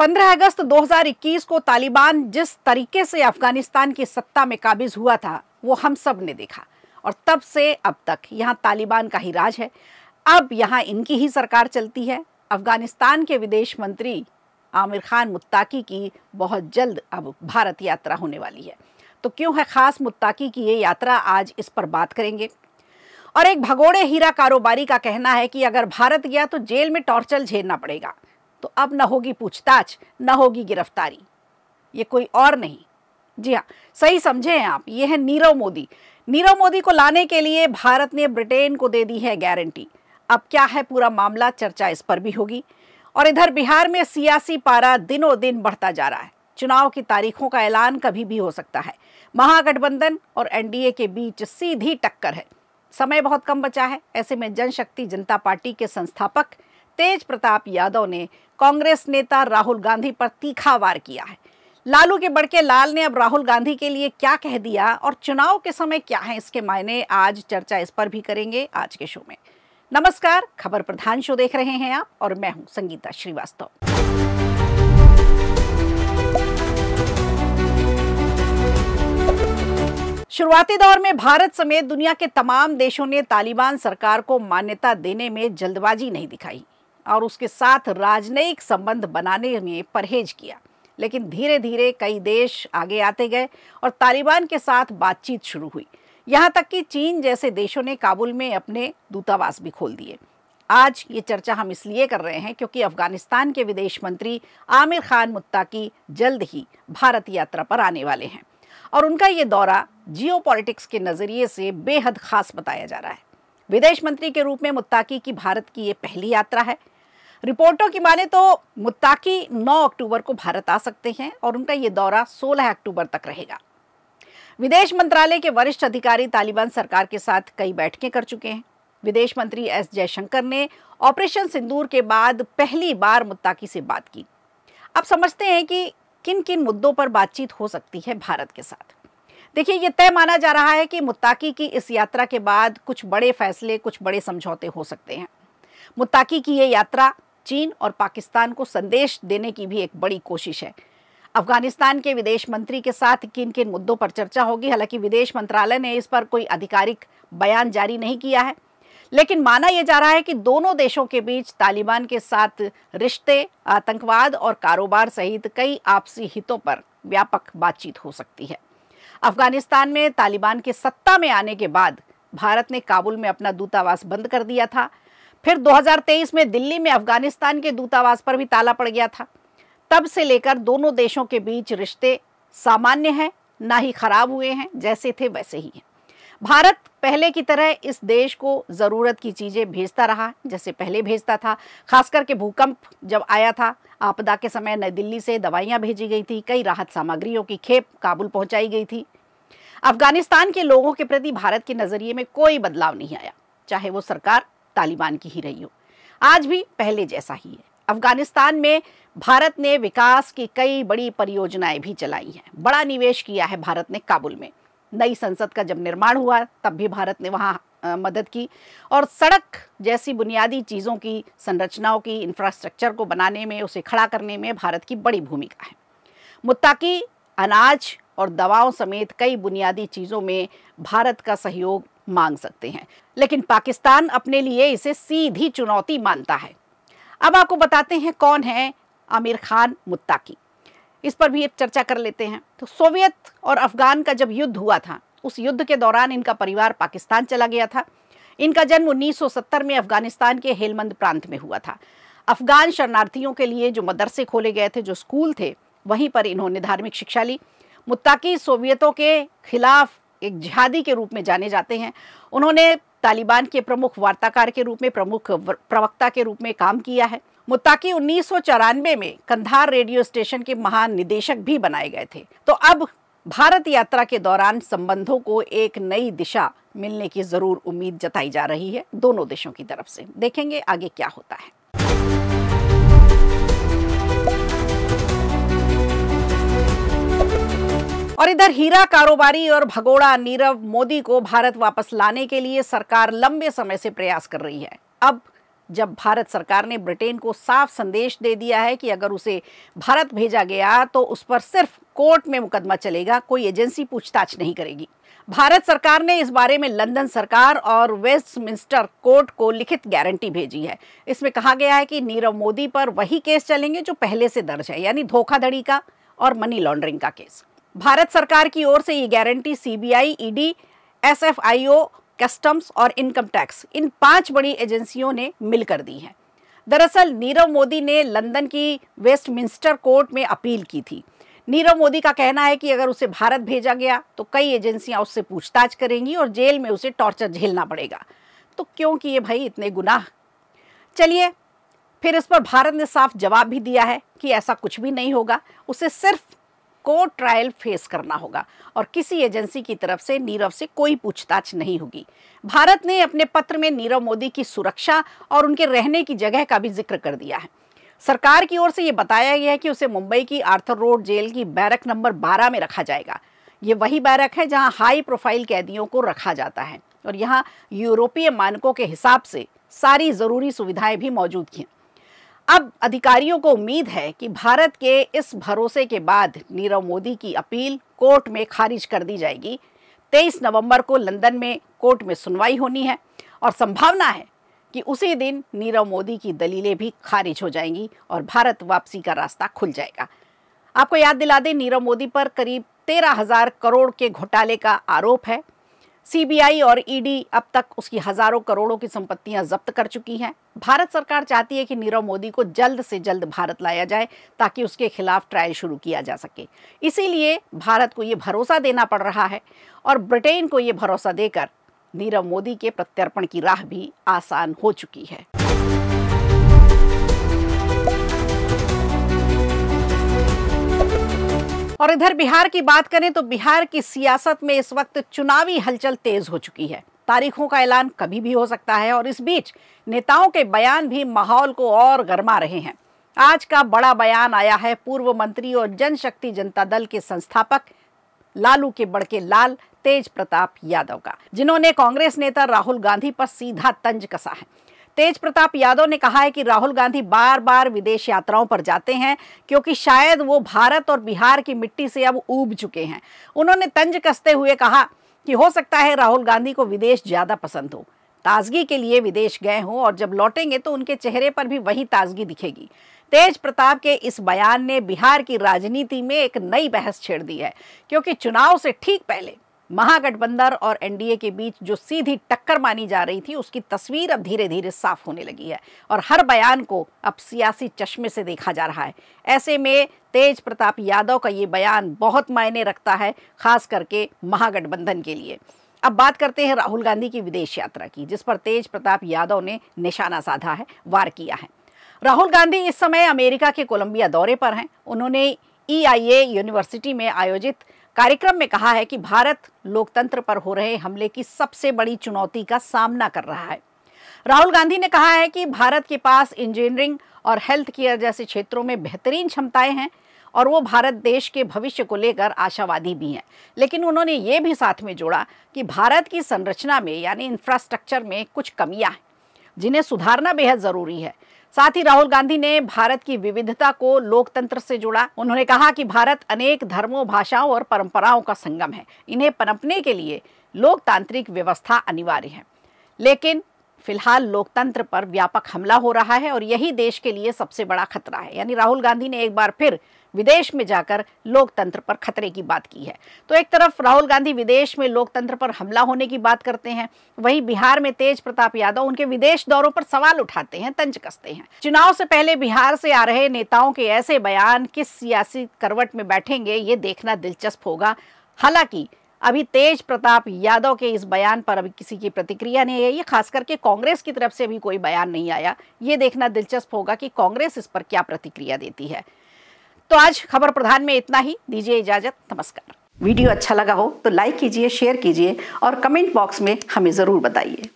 15 अगस्त 2021 को तालिबान जिस तरीके से अफगानिस्तान की सत्ता में काबिज हुआ था वो हम सब ने देखा और तब से अब तक यहाँ तालिबान का ही राज है। अब यहाँ इनकी ही सरकार चलती है। अफगानिस्तान के विदेश मंत्री आमिर खान मुत्ताकी की बहुत जल्द अब भारत यात्रा होने वाली है। तो क्यों है खास मुत्ताकी की ये यात्रा, आज इस पर बात करेंगे। और एक भगोड़े हीरा कारोबारी का कहना है कि अगर भारत गया तो जेल में टॉर्चर झेलना पड़ेगा, तो अब न होगी पूछताछ न होगी गिरफ्तारी। ये कोई और नहीं, जी हाँ सही समझे हैं आप, ये है नीरव मोदी। नीरव मोदी को लाने के लिए भारत ने ब्रिटेन को दे दी है गारंटी। अब क्या है पूरा मामला, चर्चा इस पर भी होगी। और इधर बिहार में सियासी पारा दिनों दिन बढ़ता जा रहा है। चुनाव की तारीखों का ऐलान कभी भी हो सकता है। महागठबंधन और एनडीए के बीच सीधी टक्कर है। समय बहुत कम बचा है। ऐसे में जनशक्ति जनता पार्टी के संस्थापक तेज प्रताप यादव ने कांग्रेस नेता राहुल गांधी पर तीखा वार किया है। लालू के बड़के लाल ने अब राहुल गांधी के लिए क्या कह दिया और चुनाव के समय क्या है इसके मायने, आज चर्चा इस पर भी करेंगे आज के शो में। नमस्कार, खबर प्रधान शो देख रहे हैं आप और मैं हूं संगीता श्रीवास्तव। शुरुआती दौर में भारत समेत दुनिया के तमाम देशों ने तालिबान सरकार को मान्यता देने में जल्दबाजी नहीं दिखाई और उसके साथ राजनयिक संबंध बनाने में परहेज किया। लेकिन धीरे धीरे कई देश आगे आते गए और तालिबान के साथ बातचीत शुरू हुई। यहाँ तक कि चीन जैसे देशों ने काबुल में अपने दूतावास भी खोल दिए। आज ये चर्चा हम इसलिए कर रहे हैं क्योंकि अफगानिस्तान के विदेश मंत्री आमिर खान मुत्ताकी जल्द ही भारत यात्रा पर आने वाले हैं और उनका ये दौरा जियोपॉलिटिक्स के नजरिए से बेहद खास बताया जा रहा है। विदेश मंत्री के रूप में मुत्ताकी की भारत की ये पहली यात्रा है। रिपोर्टों की माने तो मुत्ताकी 9 अक्टूबर को भारत आ सकते हैं और उनका ये दौरा 16 अक्टूबर तक रहेगा। विदेश मंत्रालय के वरिष्ठ अधिकारी तालिबान सरकार के साथ कई बैठकें कर चुके हैं। विदेश मंत्री एस जयशंकर ने ऑपरेशन सिंदूर के बाद पहली बार मुत्ताकी से बात की। अब समझते हैं कि किन किन मुद्दों पर बातचीत हो सकती है भारत के साथ। देखिए, ये तय माना जा रहा है कि मुत्ताकी की इस यात्रा के बाद कुछ बड़े फैसले, कुछ बड़े समझौते हो सकते हैं। मुत्ताकी की ये यात्रा चीन और पाकिस्तान को संदेश देने की भी एक बड़ी कोशिश है। अफगानिस्तान के विदेश मंत्री के साथ किन किन मुद्दों पर चर्चा होगी, हालांकि विदेश मंत्रालय ने इस पर कोई आधिकारिक बयान जारी नहीं किया है, लेकिन माना यह जा रहा है कि दोनों देशों के बीच तालिबान के साथ रिश्ते, आतंकवाद और कारोबार सहित कई आपसी हितों पर व्यापक बातचीत हो सकती है। अफगानिस्तान में तालिबान के सत्ता में आने के बाद भारत ने काबुल में अपना दूतावास बंद कर दिया था। फिर 2023 में दिल्ली में अफगानिस्तान के दूतावास पर भी ताला पड़ गया था। तब से लेकर दोनों देशों के बीच रिश्ते सामान्य हैं, ना ही खराब हुए हैं, जैसे थे वैसे ही हैं। भारत पहले की तरह इस देश को ज़रूरत की चीज़ें भेजता रहा जैसे पहले भेजता था। खासकर के भूकंप जब आया था, आपदा के समय नई दिल्ली से दवाइयाँ भेजी गई थी, कई राहत सामग्रियों की खेप काबुल पहुँचाई गई थी। अफगानिस्तान के लोगों के प्रति भारत के नज़रिए में कोई बदलाव नहीं आया, चाहे वो सरकार तालिबान की ही रही हो। आज भी पहले जैसा ही है। अफगानिस्तान में भारत ने विकास की कई बड़ी परियोजनाएं भी चलाई हैं। बड़ा निवेश किया है भारत ने काबुल में। नई संसद का जब निर्माण हुआ तब भी भारत ने वहाँ मदद की और सड़क जैसी बुनियादी चीज़ों की, संरचनाओं की, इंफ्रास्ट्रक्चर को बनाने में, उसे खड़ा करने में भारत की बड़ी भूमिका है। मुत्ताकी अनाज और दवाओं समेत कई बुनियादी चीज़ों में भारत का सहयोग मांग सकते हैं, लेकिन पाकिस्तान अपने लिए इसे सीधी चुनौती मानता है। अब आपको बताते हैं कौन है आमिर खान मुत्ताकी, इस पर भी एक चर्चा कर लेते हैं। तो सोवियत और अफगान का जब युद्ध हुआ था, उस युद्ध के दौरान इनका परिवार पाकिस्तान चला गया था। इनका जन्म 1970 में अफगानिस्तान के हेलमंद प्रांत में हुआ था। अफगान शरणार्थियों के लिए जो मदरसे खोले गए थे, जो स्कूल थे, वहीं पर इन्होंने धार्मिक शिक्षा ली। मुत्ताकी सोवियतों के खिलाफ एक जिहादी के रूप में जाने जाते हैं। उन्होंने तालिबान के प्रमुख वार्ताकार के रूप में, प्रमुख प्रवक्ता के रूप में काम किया है। मुत्ताकी 1994 में कंधार रेडियो स्टेशन के महानिदेशक भी बनाए गए थे। तो अब भारत यात्रा के दौरान संबंधों को एक नई दिशा मिलने की जरूर उम्मीद जताई जा रही है दोनों देशों की तरफ से। देखेंगे आगे क्या होता है। और इधर हीरा कारोबारी और भगोड़ा नीरव मोदी को भारत वापस लाने के लिए सरकार लंबे समय से प्रयास कर रही है। अब जब भारत सरकार ने ब्रिटेन को साफ संदेश दे दिया है कि अगर उसे भारत भेजा गया तो उस पर सिर्फ कोर्ट में मुकदमा चलेगा, कोई एजेंसी पूछताछ नहीं करेगी। भारत सरकार ने इस बारे में लंदन सरकार और वेस्टमिंस्टर कोर्ट को लिखित गारंटी भेजी है। इसमें कहा गया है कि नीरव मोदी पर वही केस चलेंगे जो पहले से दर्ज है, यानी धोखाधड़ी का और मनी लॉन्ड्रिंग का केस। भारत सरकार की ओर से ये guarantee CBI, ED, SFIO, customs और इनकम टैक्स, इन 5 बड़ी एजेंसियों ने मिलकर दी है। दरअसल नीरव मोदी ने लंदन की वेस्टमिंस्टर कोर्ट में अपील की थी। नीरव मोदी का कहना है कि अगर उसे भारत भेजा गया तो कई एजेंसियां उससे पूछताछ करेंगी और जेल में उसे टॉर्चर झेलना पड़ेगा। तो क्यों किए भाई इतने गुनाह? चलिए, फिर इस पर भारत ने साफ जवाब भी दिया है कि ऐसा कुछ भी नहीं होगा, उसे सिर्फ कोर्ट ट्रायल फेस करना होगा और किसी एजेंसी की तरफ से नीरव से कोई पूछताछ नहीं होगी। भारत ने अपने पत्र में नीरव मोदी की सुरक्षा और उनके रहने की जगह का भी जिक्र कर दिया है। सरकार की ओर से ये बताया गया है कि उसे मुंबई की आर्थर रोड जेल की बैरक नंबर 12 में रखा जाएगा। ये वही बैरक है जहां हाई प्रोफाइल कैदियों को रखा जाता है और यहाँ यूरोपीय मानकों के हिसाब से सारी ज़रूरी सुविधाएं भी मौजूद हैं। अब अधिकारियों को उम्मीद है कि भारत के इस भरोसे के बाद नीरव मोदी की अपील कोर्ट में खारिज कर दी जाएगी। 23 नवंबर को लंदन में कोर्ट में सुनवाई होनी है और संभावना है कि उसी दिन नीरव मोदी की दलीलें भी खारिज हो जाएंगी और भारत वापसी का रास्ता खुल जाएगा। आपको याद दिला दें, नीरव मोदी पर करीब 13,000 करोड़ के घोटाले का आरोप है। सीबीआई और ईडी अब तक उसकी हजारों करोड़ों की संपत्तियां जब्त कर चुकी हैं। भारत सरकार चाहती है कि नीरव मोदी को जल्द से जल्द भारत लाया जाए ताकि उसके खिलाफ ट्रायल शुरू किया जा सके। इसीलिए भारत को ये भरोसा देना पड़ रहा है और ब्रिटेन को ये भरोसा देकर नीरव मोदी के प्रत्यर्पण की राह भी आसान हो चुकी है। और इधर बिहार की बात करें तो बिहार की सियासत में इस वक्त चुनावी हलचल तेज हो चुकी है। तारीखों का ऐलान कभी भी हो सकता है और इस बीच नेताओं के बयान भी माहौल को और गरमा रहे हैं। आज का बड़ा बयान आया है पूर्व मंत्री और जनशक्ति जनता दल के संस्थापक लालू के बड़के लाल तेज प्रताप यादव का, जिन्होंने कांग्रेस नेता राहुल गांधी पर सीधा तंज कसा है। तेज प्रताप यादव ने कहा है कि राहुल गांधी बार बार विदेश यात्राओं पर जाते हैं क्योंकि शायद वो भारत और बिहार की मिट्टी से अब ऊब चुके हैं। उन्होंने तंज कसते हुए कहा कि हो सकता है राहुल गांधी को विदेश ज्यादा पसंद हो, ताजगी के लिए विदेश गए हों और जब लौटेंगे तो उनके चेहरे पर भी वही ताजगी दिखेगी। तेज प्रताप के इस बयान ने बिहार की राजनीति में एक नई बहस छेड़ दी है क्योंकि चुनाव से ठीक पहले महागठबंधन और एनडीए के बीच जो सीधी टक्कर मानी जा रही थी उसकी तस्वीर अब धीरे धीरे साफ होने लगी है और हर बयान को अब सियासी चश्मे से देखा जा रहा है। ऐसे में तेज प्रताप यादव का ये बयान बहुत मायने रखता है, खास करके महागठबंधन के लिए। अब बात करते हैं राहुल गांधी की विदेश यात्रा की, जिस पर तेज प्रताप यादव ने निशाना साधा है, वार किया है। राहुल गांधी इस समय अमेरिका के कोलंबिया दौरे पर हैं। उन्होंने EIA यूनिवर्सिटी में आयोजित कार्यक्रम में कहा है कि भारत लोकतंत्र पर हो रहे हमले की सबसे बड़ी चुनौती का सामना कर रहा है। राहुल गांधी ने कहा है कि भारत के पास इंजीनियरिंग और हेल्थ केयर जैसे क्षेत्रों में बेहतरीन क्षमताएं हैं और वो भारत देश के भविष्य को लेकर आशावादी भी हैं। लेकिन उन्होंने ये भी साथ में जोड़ा कि भारत की संरचना में यानी इंफ्रास्ट्रक्चर में कुछ कमियां हैं जिन्हें सुधारना बेहद ज़रूरी है। साथ ही राहुल गांधी ने भारत की विविधता को लोकतंत्र से जोड़ा। उन्होंने कहा कि भारत अनेक धर्मों, भाषाओं और परंपराओं का संगम है। इन्हें पनपने के लिए लोकतांत्रिक व्यवस्था अनिवार्य है, लेकिन फिलहाल लोकतंत्र पर व्यापक हमला हो रहा है और यही देश के लिए सबसे बड़ा खतरा है। यानी राहुल गांधी ने एक बार फिर विदेश में जाकर लोकतंत्र पर खतरे की बात की है। तो एक तरफ राहुल गांधी विदेश में लोकतंत्र पर हमला होने की बात करते हैं, वहीं बिहार में तेज प्रताप यादव उनके विदेश दौरों पर सवाल उठाते हैं, तंज कसते हैं। चुनाव से पहले बिहार से आ रहे नेताओं के ऐसे बयान किस सियासी करवट में बैठेंगे, ये देखना दिलचस्प होगा। हालांकि अभी तेज प्रताप यादव के इस बयान पर अभी किसी की प्रतिक्रिया नहीं आई है, खास करके कांग्रेस की तरफ से भी कोई बयान नहीं आया। ये देखना दिलचस्प होगा कि कांग्रेस इस पर क्या प्रतिक्रिया देती है। तो आज खबर प्रधान में इतना ही। दीजिए इजाजत, नमस्कार। वीडियो अच्छा लगा हो तो लाइक कीजिए, शेयर कीजिए और कमेंट बॉक्स में हमें जरूर बताइए।